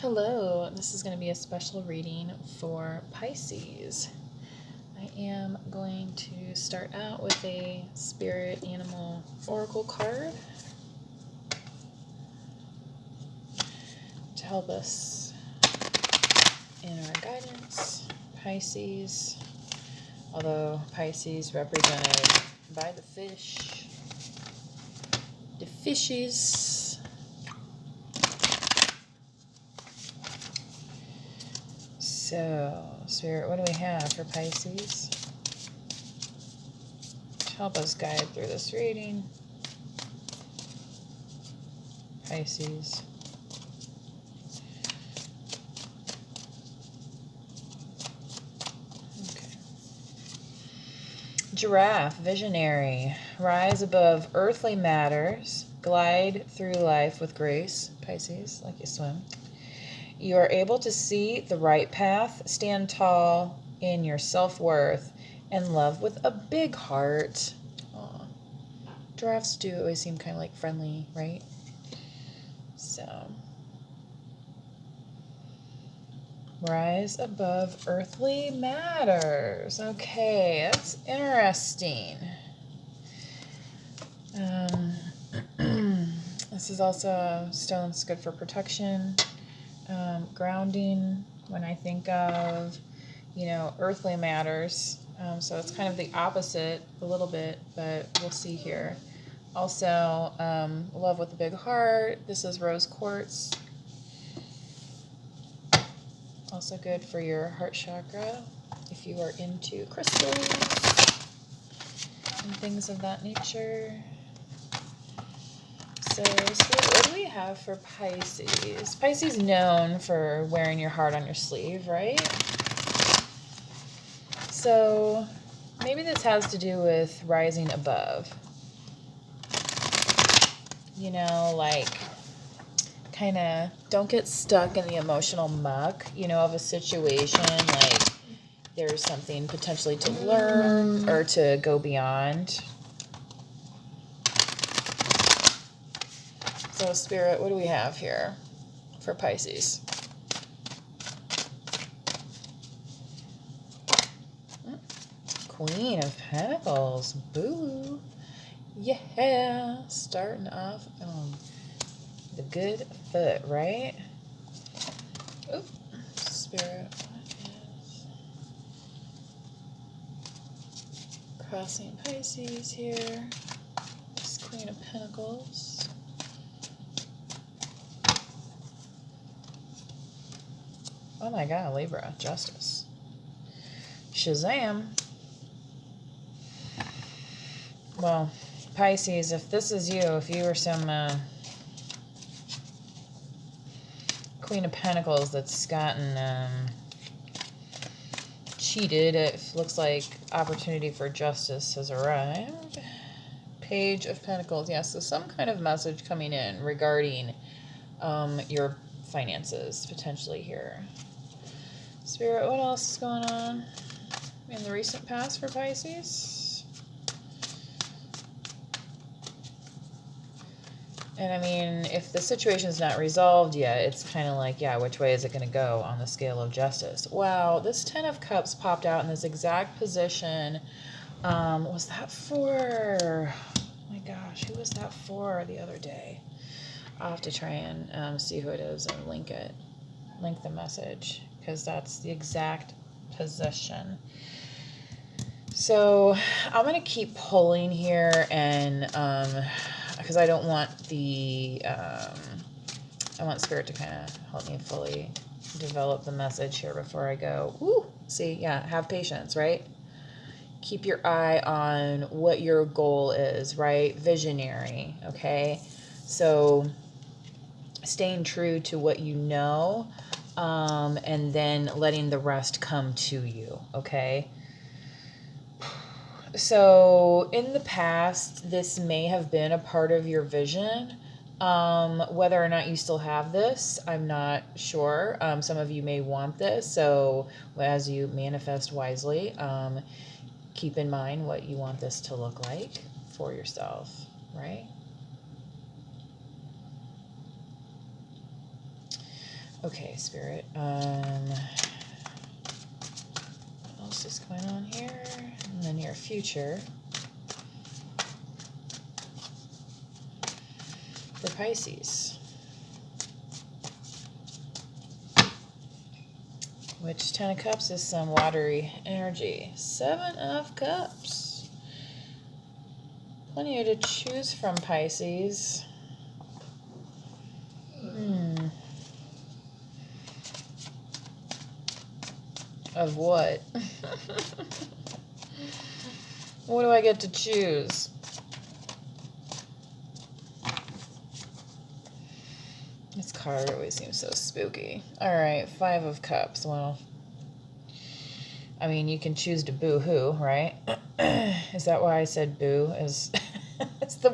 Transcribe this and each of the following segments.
Hello, this is going to be a special reading for Pisces. I am going to start out with a spirit animal oracle card to help us in our guidance. Pisces, although Pisces represented by the fish, the fishes. So, Spirit, what do we have for Pisces to help us guide through this reading? Pisces. Okay. Giraffe, visionary. Rise above earthly matters. Glide through life with grace. Pisces, like you swim. You are able to see the right path, stand tall in your self-worth, and love with a big heart. Aww. Giraffes do always seem kind of like friendly, right? So, rise above earthly matters. Okay, that's interesting. This is also a stone that's good for protection. Grounding, when I think of, earthly matters. So it's kind of the opposite a little bit, but we'll see here. Also, love with a big heart. This is rose quartz. Also good for your heart chakra if you are into crystals and things of that nature. So, what do we have for Pisces? Pisces known for wearing your heart on your sleeve, right? So, maybe this has to do with rising above. Kind of don't get stuck in the emotional muck, of a situation. Like, there's something potentially to learn or to go beyond. So, Spirit, what do we have here for Pisces? Queen of Pentacles. Boo. Yeah. Starting off on the good foot, right? Oop. Spirit, what is crossing Pisces here? This Queen of Pentacles. Oh my God, Libra, justice. Shazam. Well, Pisces, if this is you, if you were some Queen of Pentacles that's gotten cheated, it looks like opportunity for justice has arrived. Page of Pentacles, yes, so some kind of message coming in regarding your finances, potentially here. Spirit, what else is going on in the recent past for Pisces? And I mean, if the situation is not resolved yet, it's kind of like, yeah, which way is it going to go on the scale of justice? Wow, this 10 of Cups popped out in this exact position. Was that for... Oh my gosh, who was that for the other day? I'll have to try and see who it is and link the message, because that's the exact position. So I'm going to keep pulling here, and because I don't want I want Spirit to kind of help me fully develop the message here before I go. Woo! See, yeah, have patience, right? Keep your eye on what your goal is, right? Visionary, okay? So staying true to what you know, and then letting the rest come to you, okay? So in the past, this may have been a part of your vision. Whether or not you still have this, I'm not sure. Some of you may want this, so as you manifest wisely, keep in mind what you want this to look like for yourself, right? Okay, Spirit. What else is going on here? In the near future. For Pisces. Which 10 of Cups is some watery energy. 7 of Cups. Plenty to choose from, Pisces. Of what? What do I get to choose? This card always seems so spooky. All right, 5 of Cups. Well, I mean, you can choose to boo-hoo, right? Is that why I said boo?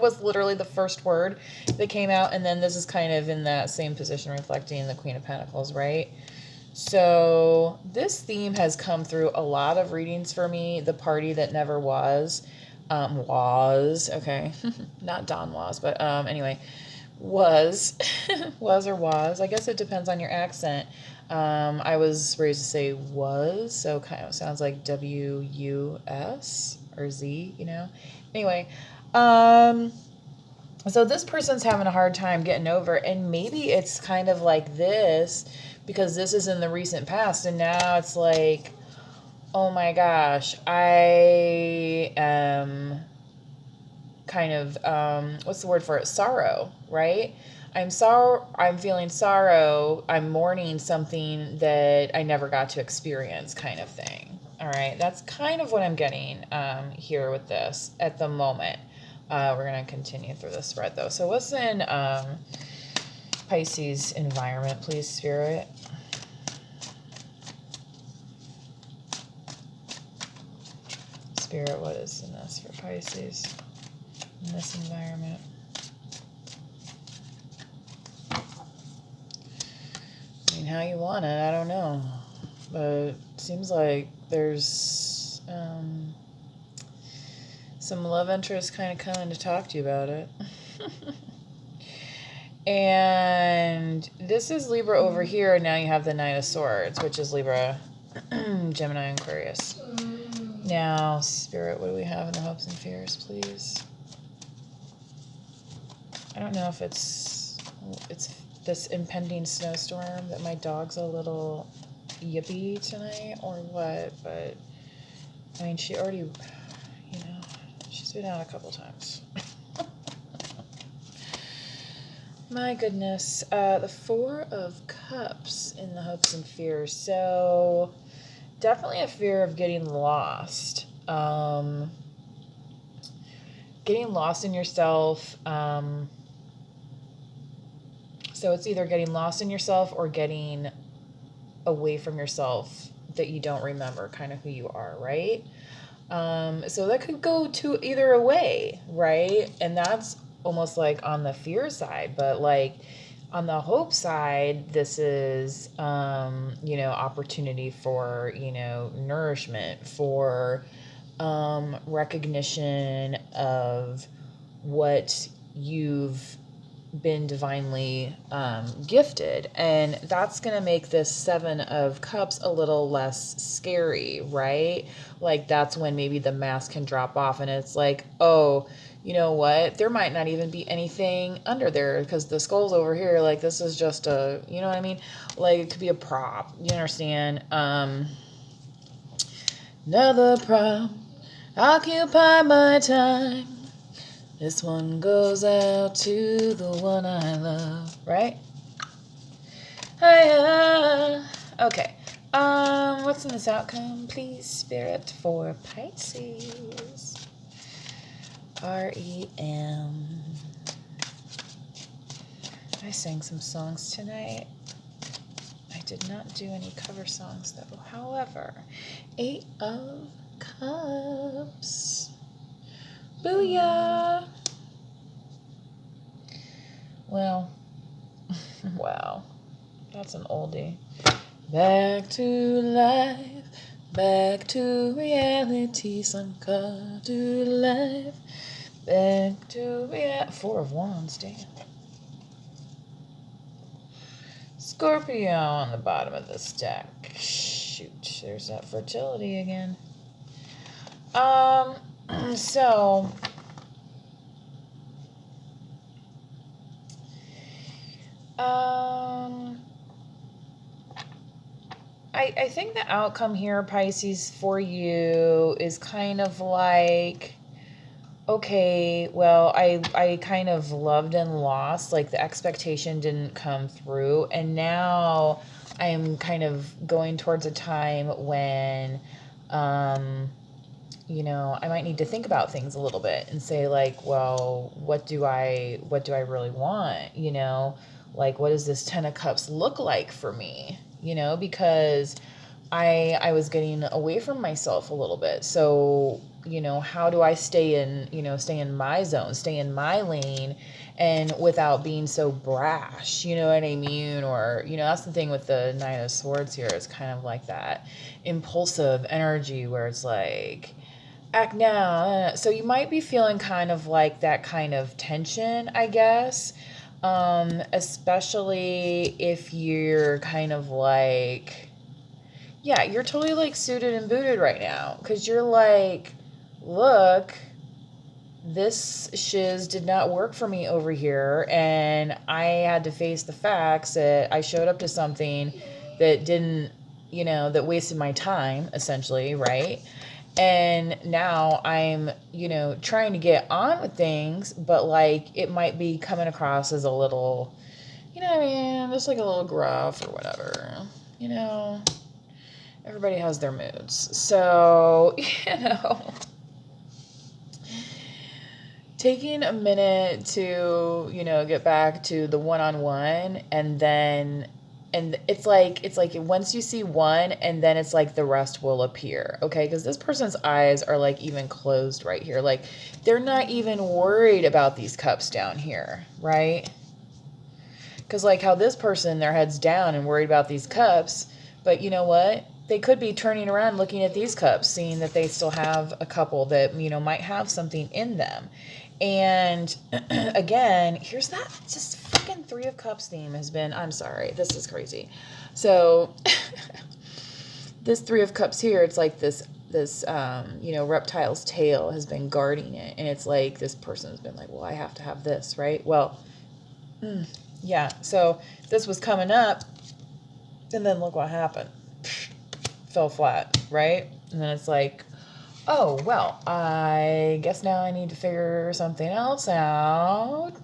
Was literally the first word that came out, and then this is kind of in that same position, reflecting the Queen of Pentacles, right? So this theme has come through a lot of readings for me. The party that never was, okay, not Don was, but anyway, was, was or was. I guess it depends on your accent. I was raised to say was, so kind of sounds like W-U-S or Z, you know? Anyway, so this person's having a hard time getting over, and maybe it's kind of like this because this is in the recent past, and now it's like, oh my gosh, I am kind of, what's the word for it? Sorrow, right? I'm feeling sorrow. I'm mourning something that I never got to experience, kind of thing. All right. That's kind of what I'm getting here with this at the moment. We're going to continue through the spread though. So what's in Pisces environment, please, Spirit? Spirit, what is in this for Pisces in this environment? I mean, how you want it, I don't know. But it seems like there's some love interest kind of coming to talk to you about it. And this is Libra over here, and now you have the Knight of Swords, which is Libra, Gemini, and Aquarius. Now, Spirit, what do we have in the hopes and fears, please? I don't know if it's this impending snowstorm that my dog's a little yippy tonight or what, but I mean, she already, you know, she's been out a couple times. My goodness. The 4 of Cups in the hopes and fears. So definitely a fear of getting lost. Getting lost in yourself. So it's either getting lost in yourself or getting away from yourself that you don't remember kind of who you are, right? So that could go to either a way, right? And that's almost like on the fear side, but like on the hope side, this is, you know, opportunity for, you know, nourishment, for recognition of what you've been divinely gifted, and that's gonna make this 7 of Cups a little less scary, right? Like that's when maybe the mask can drop off, and it's like, oh, you know what, there might not even be anything under there because the skull's over here, like this is just a, you know what I mean, like it could be a prop, you understand? Another prop, occupy my time. This one goes out to the one I love, right? Hiya. Okay. What's in this outcome, please, Spirit, for Pisces? REM. I sang some songs tonight. I did not do any cover songs, though. However, 8 of Cups. Booyah! Well, wow, that's an oldie. Back to life, back to reality, some call to life, back to reality. 4 of Wands, damn. Scorpio on the bottom of this deck. Shoot, there's that fertility again. So I think the outcome here, Pisces, for you is kind of like, okay, well, I kind of loved and lost, like the expectation didn't come through, and now I am kind of going towards a time when, you know, I might need to think about things a little bit and say like, well, what do I really want? You know, like, what does this 10 of Cups look like for me? You know, because I was getting away from myself a little bit. So, you know, how do I stay in my zone, stay in my lane, and without being so brash, you know what I mean? Or, you know, that's the thing with the Nine of Swords here. It's kind of like that impulsive energy where it's like, act now. So you might be feeling kind of like that kind of tension, I guess. Especially if you're kind of like, yeah, you're totally like suited and booted right now. Because you're like, look, this shiz did not work for me over here. And I had to face the facts that I showed up to something that didn't, you know, that wasted my time, essentially, right? And now I'm, you know, trying to get on with things, but like it might be coming across as a little, you know what I mean, just like a little gruff or whatever. You know, everybody has their moods. So, you know, taking a minute to, you know, get back to the one-on-one, and it's like once you see one, and then it's like the rest will appear, okay? Because this person's eyes are like even closed right here. Like they're not even worried about these cups down here, right? Because like how this person, their head's down and worried about these cups, but you know what? They could be turning around looking at these cups, seeing that they still have a couple that, you know, might have something in them. And again, here's that just fucking Three of Cups theme has been, I'm sorry, this is crazy. So this Three of Cups here, it's like this you know, reptile's tail has been guarding it. And it's like this person's been like, well, I have to have this, right? Well, yeah, so this was coming up, and then look what happened. Fell flat, right? And then it's like, oh, well, I guess now I need to figure something else out.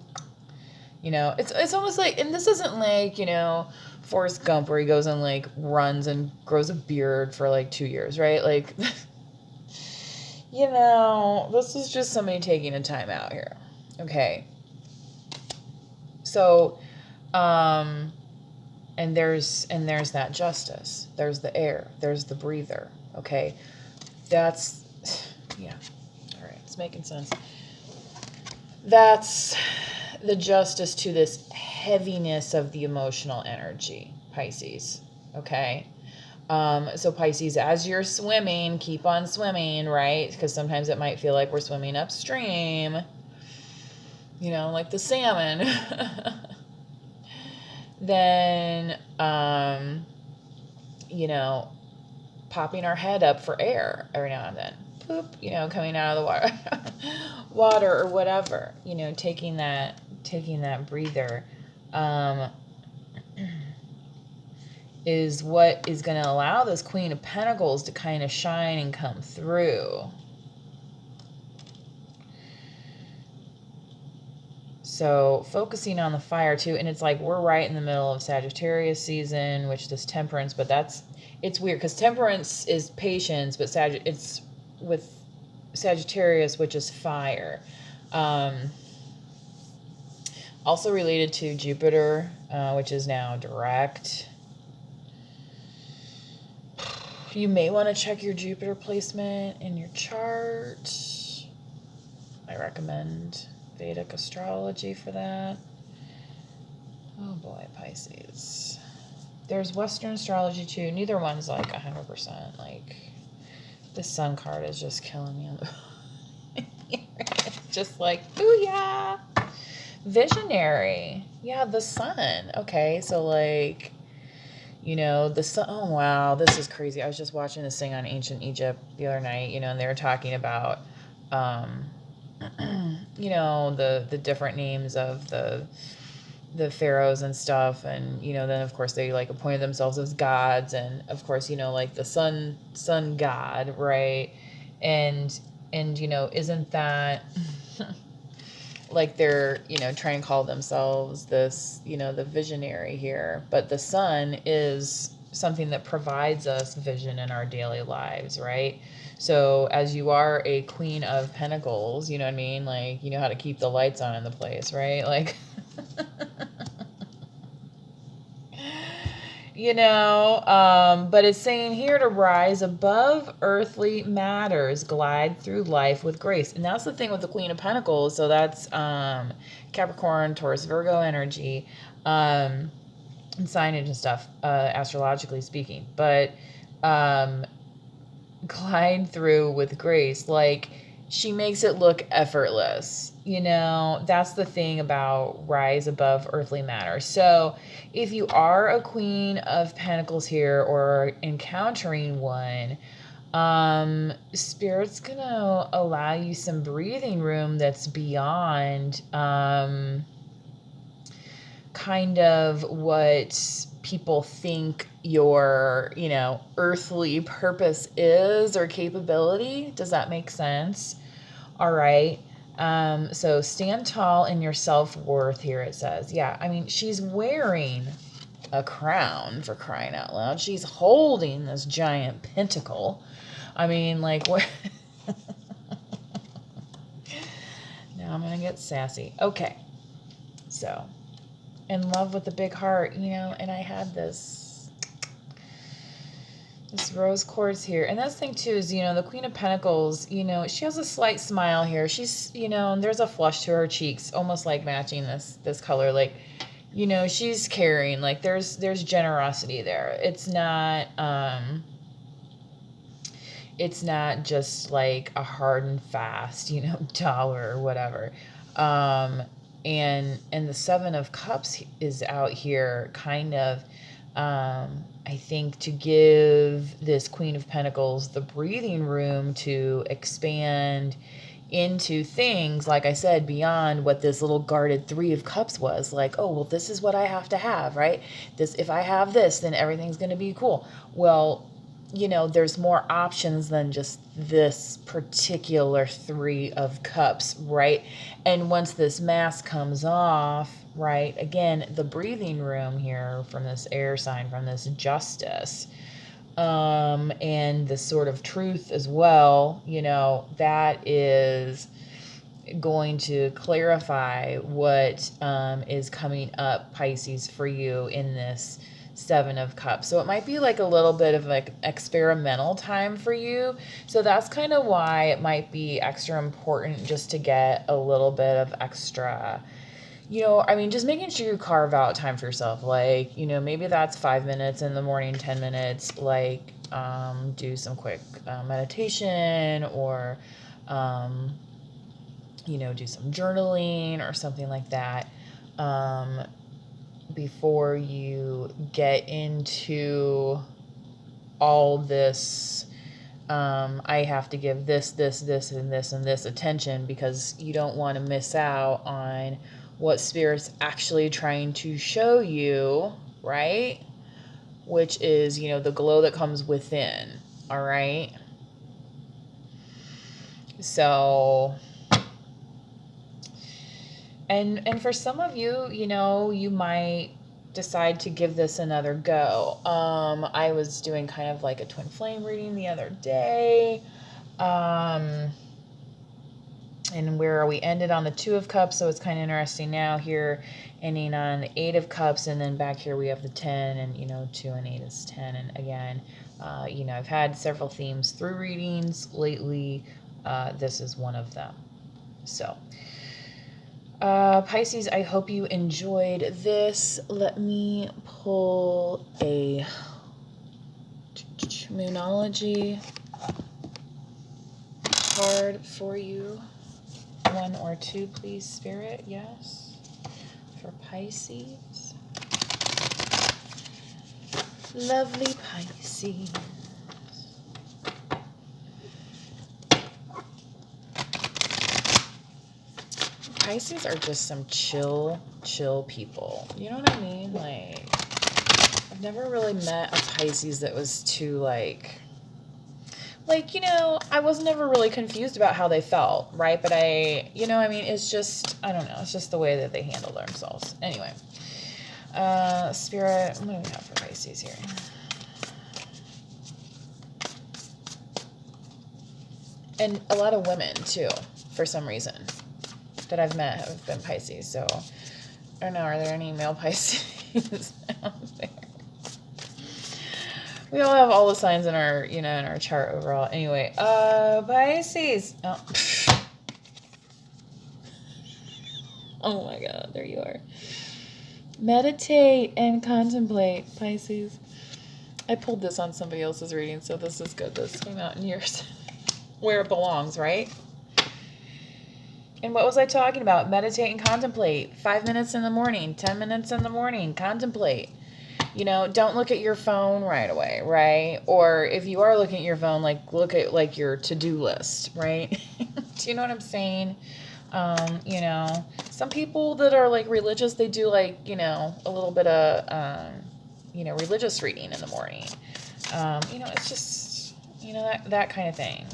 You know, it's almost like, and this isn't like, you know, Forrest Gump where he goes and like runs and grows a beard for like 2 years, right? Like, you know, this is just somebody taking a time out here. Okay. So, and there's that justice. There's the air. There's the breather. Okay. That's, yeah. All right. It's making sense. That's the justice to this heaviness of the emotional energy, Pisces. Okay. So Pisces, as you're swimming, keep on swimming, right? Because sometimes it might feel like we're swimming upstream, you know, like the salmon. Then, you know, popping our head up for air every now and then. Boop, you know, coming out of the water or whatever, you know, taking that breather, is what is going to allow this Queen of Pentacles to kind of shine and come through. So focusing on the fire too, and it's like we're right in the middle of Sagittarius season, which this Temperance, but it's weird because Temperance is patience, but it's with Sagittarius, which is fire. Also related to Jupiter, which is now direct. You may want to check your Jupiter placement in your chart. I recommend Vedic astrology for that. Oh boy, Pisces. There's Western astrology too. Neither one's like 100%. Like, this sun card is just killing me. It's just like, booyah! Visionary. Yeah, the sun. Okay, so like, You know, the sun, oh wow, this is crazy. I was just watching this thing on ancient Egypt the other night, you know, and they were talking about, um, you know, the different names of the pharaohs and stuff, and you know, then of course they like appointed themselves as gods, and of course, you know, like the sun god, right? And you know, isn't that like they're, you know, trying to call themselves this, you know, the visionary here, but the sun is something that provides us vision in our daily lives, right? So as you are a queen of pentacles, you know what I mean, like you know how to keep the lights on in the place, right? Like you know, but it's saying here to rise above earthly matters, glide through life with grace. And that's the thing with the Queen of Pentacles. So that's Capricorn, Taurus, Virgo energy, and signage and stuff, astrologically speaking. But glide through with grace, like she makes it look effortless. You know, that's the thing about rise above earthly matter. So if you are a Queen of Pentacles here or encountering one, Spirit's gonna allow you some breathing room that's beyond kind of what people think your, you know, earthly purpose is or capability. Does that make sense? All right. So stand tall in your self-worth here, it says. Yeah, I mean, she's wearing a crown, for crying out loud. She's holding this giant pentacle. I mean, like, what? Now I'm going to get sassy. Okay. So, in love with the big heart, you know, and I had this rose quartz here. And that's the thing too is, you know, the Queen of Pentacles, you know, she has a slight smile here. She's, you know, and there's a flush to her cheeks, almost like matching this color. Like, you know, she's caring, like there's generosity there. It's not just like a hard and fast, you know, dollar or whatever. And the Seven of Cups is out here kind of, I think, to give this Queen of Pentacles the breathing room to expand into things, like I said, beyond what this little guarded Three of Cups was. Like, oh, well, this is what I have to have, right? This, if I have this, then everything's going to be cool. Well, you know, there's more options than just this particular Three of Cups, right? And once this mask comes off, right, again, the breathing room here from this air sign, from this Justice, and the sort of Truth as well, you know, that is going to clarify what is coming up, Pisces, for you in this Seven of Cups. So it might be like a little bit of like experimental time for you. So that's kind of why it might be extra important just to get a little bit of extra, you know, I mean, just making sure you carve out time for yourself. Like, you know, maybe that's 5 minutes in the morning, 10 minutes, like do some quick meditation, or you know, do some journaling or something like that, before you get into all this, I have to give this, and this attention, because you don't want to miss out on what Spirit's actually trying to show you, right? Which is, you know, the glow that comes within, all right? So, and for some of you, you know, you might decide to give this another go. I was doing kind of like a twin flame reading the other day, and where we ended on the Two of Cups, so it's kind of interesting now here, ending on the Eight of Cups, and then back here we have the 10, and, you know, 2 and 8 is 10, and again, you know, I've had several themes through readings lately. This is one of them. So, Pisces, I hope you enjoyed this. Let me pull a Moonology card for you. 1 or 2, please, Spirit. Yes. For Pisces. Lovely Pisces. Pisces are just some chill people. You know what I mean? Like, I've never really met a Pisces that was too, like, you know, I was never really confused about how they felt, right? But you know, I mean, it's just, I don't know. It's just the way that they handle themselves. Anyway, Spirit, what do we have for Pisces here? And a lot of women, too, for some reason, that I've met have been Pisces. So, I don't know, are there any male Pisces out there? We all have all the signs in our, you know, in our chart overall. Anyway, Pisces. Oh. Oh my God, there you are. Meditate and contemplate, Pisces. I pulled this on somebody else's reading, so this is good. This came out in yours. Where it belongs, right? And what was I talking about? Meditate and contemplate. 5 minutes in the morning, 10 minutes in the morning, contemplate. You know, don't look at your phone right away, right? Or if you are looking at your phone, like, look at, like, your to-do list, right? Do you know what I'm saying? You know, some people that are, like, religious, they do, like, you know, a little bit of, you know, religious reading in the morning. You know, it's just, you know, that kind of thing.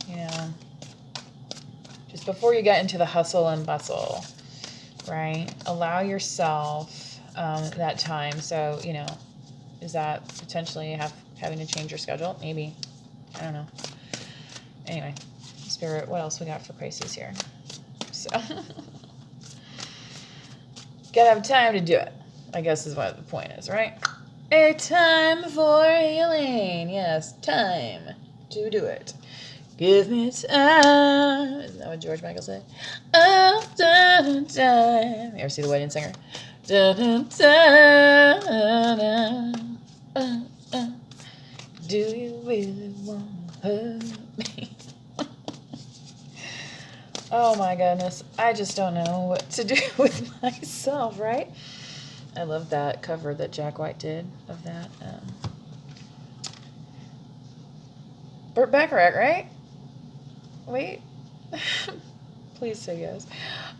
You know, just before you get into the hustle and bustle, right? Allow yourself that time. So, you know, is that potentially having to change your schedule? Maybe. I don't know. Anyway, Spirit, what else we got for Pisces here? So, gotta have time to do it, I guess is what the point is, right? A time for healing. Yes, time to do it. Give me time. Isn't that what George Michael said? Oh, time. You ever see The Wedding Singer? Do you really want to hurt me? Oh my goodness. I just don't know what to do with myself, right? I love that cover that Jack White did of that. Burt Bacharach, right? Wait. Please say yes.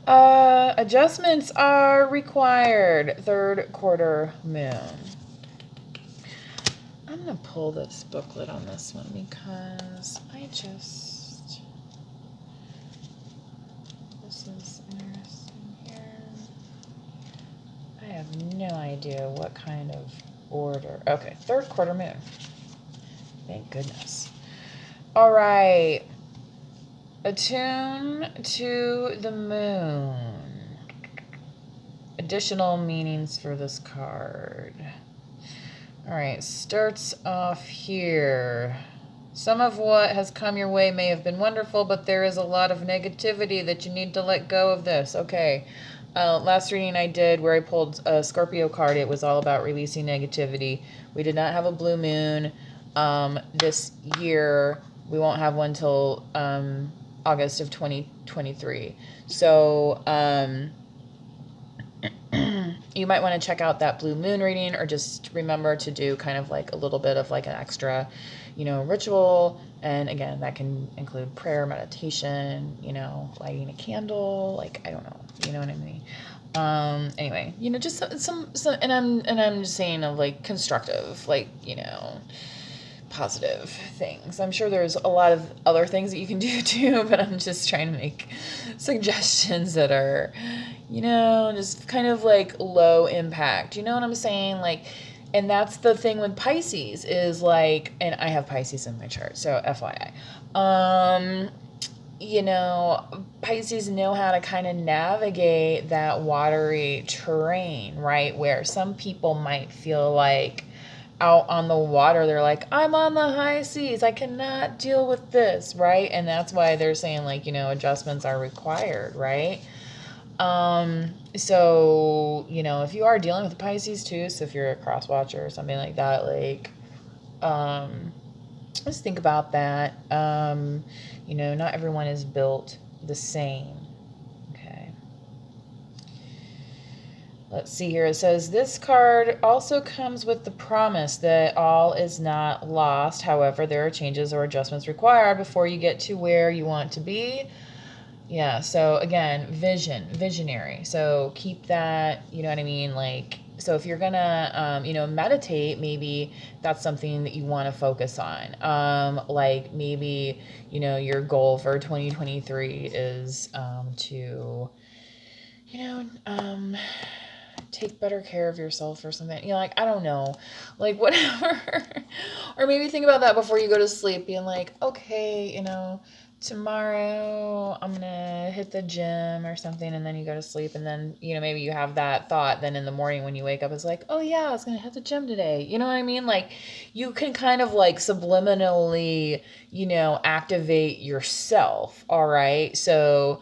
Adjustments are required. Third quarter moon. I'm going to pull this booklet on this one because this is interesting here. I have no idea what kind of order. Okay, third quarter moon. Thank goodness. All right. Attune to the moon. Additional meanings for this card. All right, starts off here. Some of what has come your way may have been wonderful, but there is a lot of negativity that you need to let go of this. Okay. Last reading I did where I pulled a Scorpio card, it was all about releasing negativity. We did not have a blue moon this year. We won't have one till August of 2023. So you might want to check out that blue moon reading, or just remember to do kind of like a little bit of like an extra, you know, ritual. And again, that can include prayer, meditation, you know, lighting a candle, like, I don't know, you know what I mean? Anyway, you know, just some and I'm just saying of like constructive, like, you know, positive things. I'm sure there's a lot of other things that you can do too, but I'm just trying to make suggestions that are, you know, just kind of like low impact. You know what I'm saying? Like, and that's the thing with Pisces is like, and I have Pisces in my chart, so FYI. You know, Pisces know how to kind of navigate that watery terrain, right? Where some people might feel like out on the water, they're like, I'm on the high seas, I cannot deal with this, right? And that's why they're saying, like, you know, adjustments are required, right? So, you know, if you are dealing with Pisces too, so if you're a cross watcher or something like that, like, just think about that. You know, not everyone is built the same. Okay. Let's see here. It says this card also comes with the promise that all is not lost. However, there are changes or adjustments required before you get to where you want to be. Yeah, so again, visionary. So keep that, you know what I mean? Like, so if you're gonna, meditate, maybe that's something that you want to focus on. Like maybe, your goal for 2023 is to, you know, um, take better care of yourself or something. Like, I don't know, like whatever. Or maybe think about that before you go to sleep, being like, okay, tomorrow I'm gonna hit the gym or something, and then you go to sleep, and then maybe you have that thought, then in the morning when you wake up it's like, oh yeah, I was gonna hit the gym today. You know what I mean? Like, you can kind of like subliminally activate yourself. All right, so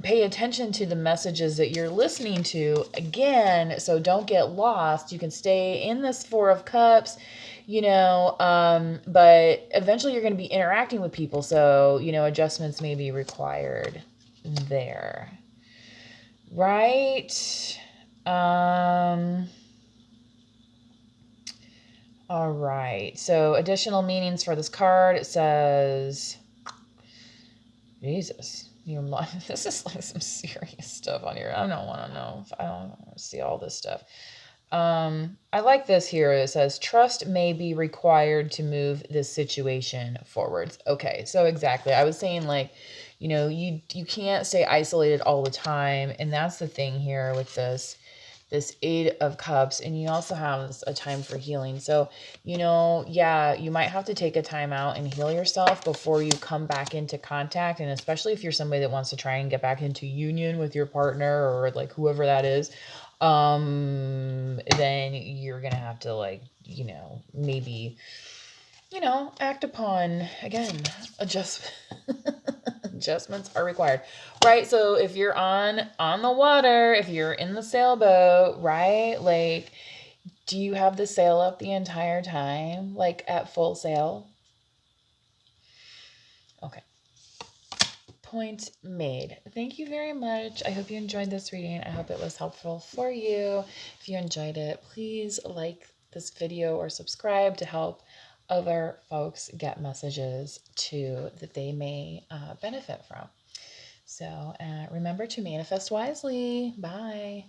pay attention to the messages that you're listening to again, so don't get lost. You can stay in this Four of Cups, but eventually you're going to be interacting with people, so adjustments may be required there, right? All right, so additional meanings for this card. It says, Jesus, this is like some serious stuff on here. I don't want to know. I don't want to see all this stuff. I like this here. It says, trust may be required to move this situation forwards. Okay, so exactly. I was saying, like, you can't stay isolated all the time. And that's the thing here with this Eight of Cups. And you also have a time for healing. So, yeah, you might have to take a time out and heal yourself before you come back into contact. And especially if you're somebody that wants to try and get back into union with your partner or like whoever that is, then you're gonna have to, like, maybe, act upon, again, adjustments are required, right? So if you're on the water, if you're in the sailboat, right, like, do you have the sail up the entire time, like at full sail? Okay. Point made. Thank you very much. I hope you enjoyed this reading. I hope it was helpful for you. If you enjoyed it, please like this video or subscribe to help other folks get messages too that they may benefit from. So remember to manifest wisely. Bye.